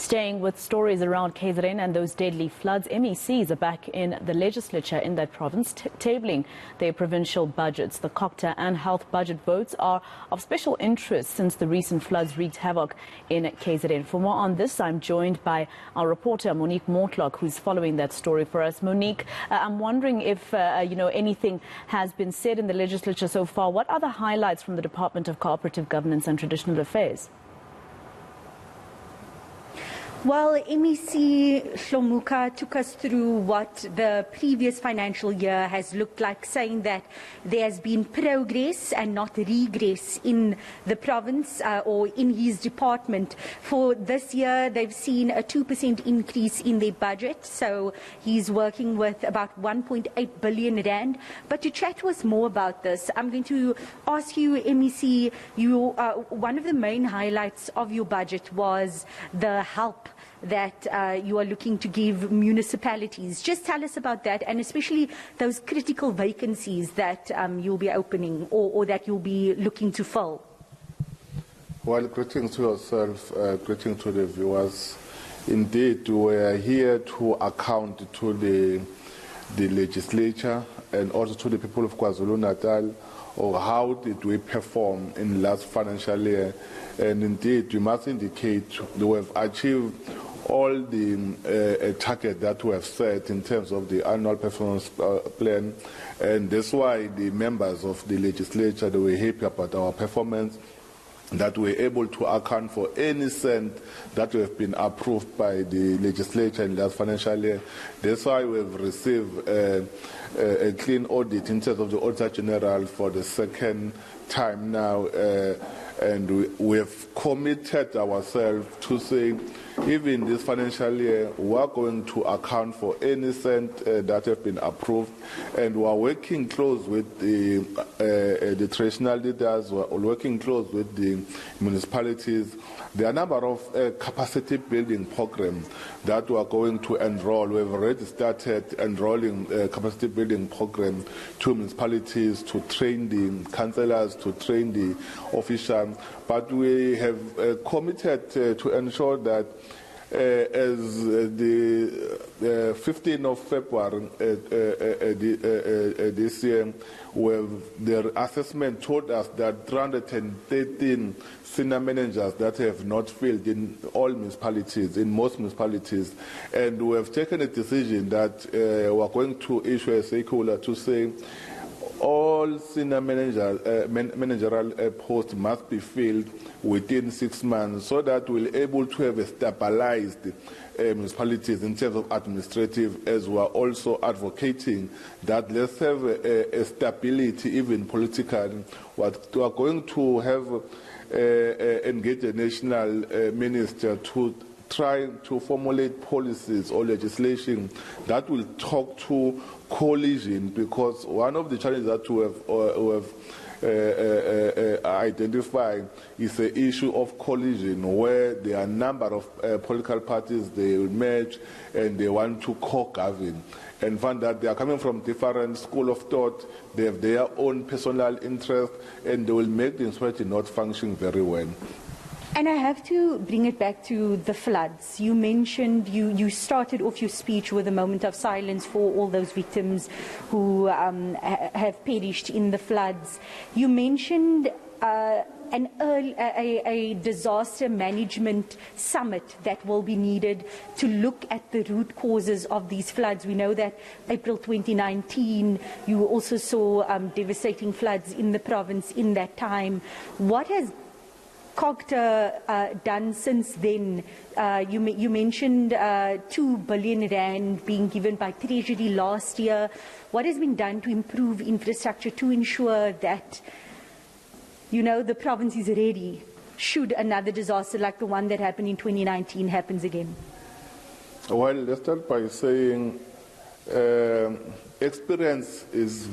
Staying with stories around KZN and those deadly floods, MECs are back in the legislature in that province, tabling their provincial budgets. The Cogta and health budget votes are of special interest since the recent floods wreaked havoc in KZN. For more on this, I'm joined by our reporter Monique Mortlock, who's following that story for us. Monique, I'm wondering if anything has been said in the legislature so far. What are the highlights from the Department of Cooperative Governance and Traditional Affairs? Well, MEC Shlomuka took us through what the previous financial year has looked like, saying that there has been progress and not regress in the province or in his department. For this year, they've seen a 2% increase in their budget, so he's working with about 1.8 billion rand. But to chat to us more about this, I'm going to ask you, MEC, one of the main highlights of your budget was the help that you are looking to give municipalities. Just tell us about that, and especially those critical vacancies that you'll be opening or that you'll be looking to fill. Well, greetings to yourself, greetings to the viewers. Indeed, we are here to account to the legislature and also to the people of KwaZulu-Natal or how did we perform in last financial year. And indeed, we must indicate that we have achieved all the target that we have set in terms of the annual performance plan, and that's why the members of the legislature, they were happy about our performance, that we're able to account for any cent that we have been approved by the legislature in last financial year. That's why we've received a clean audit in terms of the Auditor General for the second time now, and we have committed ourselves to say, even this financial year, we are going to account for any cent that have been approved, and we are working close with the traditional leaders, we are working close with the municipalities. There are a number of capacity building programs that we are going to enroll. We have already started enrolling capacity building programs to municipalities to train the councillors, to train the officials, but we have committed to ensure that as the 15th of February this year, their assessment told us that 313 senior managers that have not filled in all municipalities, in most municipalities, and we have taken a decision that we are going to issue a circular to say all senior managerial posts must be filled within 6 months, so that we'll be able to have a stabilized municipalities in terms of administrative, as we are also advocating that let's have a stability, even political. What we are going to have engage a national minister to try to formulate policies or legislation that will talk to coalition, because one of the challenges that we have identified is the issue of coalition, where there are a number of political parties, they will merge and they want to co-govern, and find that they are coming from different school of thought, they have their own personal interest, and they will make the municipality not function very well. And I have to bring it back to the floods. You mentioned, you started off your speech with a moment of silence for all those victims who have perished in the floods. You mentioned a disaster management summit that will be needed to look at the root causes of these floods. We know that April 2019, you also saw devastating floods in the province in that time. What has Cogta done since then? You mentioned 2 billion rand being given by Treasury last year. What has been done to improve infrastructure to ensure that, the province is ready should another disaster like the one that happened in 2019 happens again? Well, let's start by saying experience is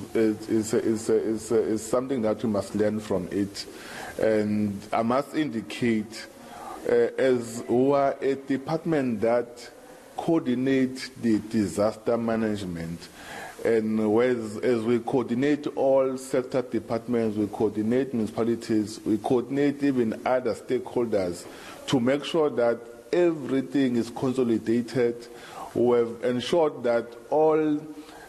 something that we must learn from it. And I must indicate, as we are a department that coordinates the disaster management, and as we coordinate all sector departments, we coordinate municipalities, we coordinate even other stakeholders to make sure that everything is consolidated. We have ensured that all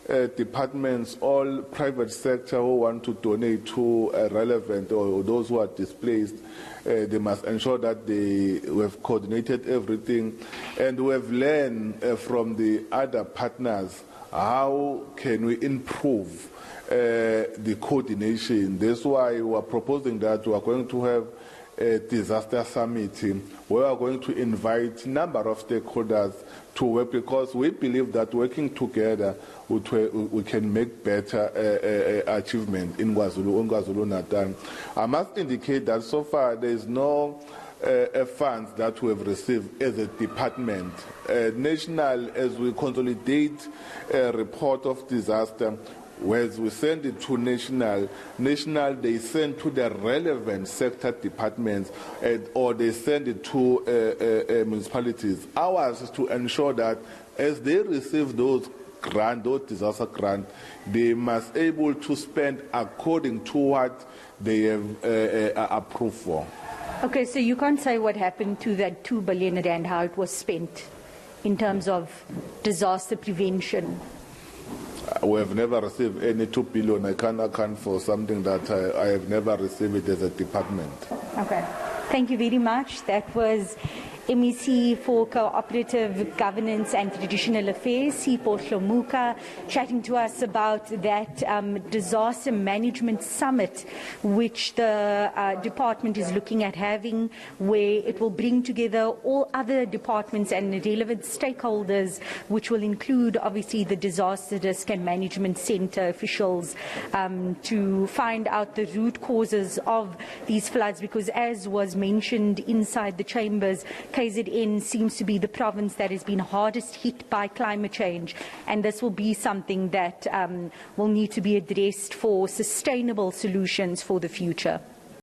departments, all private sector who want to donate to relevant or those who are displaced, they must ensure that we have coordinated everything, and we have learned from the other partners how can we improve the coordination. That's why we are proposing that we are going to have a disaster summit where we are going to invite a number of stakeholders to work, because we believe that working together we can make better achievement in KwaZulu-Natal. I must indicate that so far there is no funds that we have received as a department. National, as we consolidate a report of disaster, whereas we send it to national, they send to the relevant sector departments, or they send it to municipalities. Ours is to ensure that as they receive those grants, those disaster grants, they must be able to spend according to what they have approved for. Okay, so you can't say what happened to that 2 billion rand, how it was spent in terms of disaster prevention. We have never received any 2 billion. I can't account for something that I have never received it as a department. Okay. Thank you very much. That was MEC for Cooperative Governance and Traditional Affairs, Sipho Hlomuka, chatting to us about that disaster management summit, which the department is looking at having, where it will bring together all other departments and relevant stakeholders, which will include obviously the Disaster Risk and Management Centre officials, to find out the root causes of these floods, because as was mentioned inside the chambers, KZN seems to be the province that has been hardest hit by climate change, and this will be something that will need to be addressed for sustainable solutions for the future.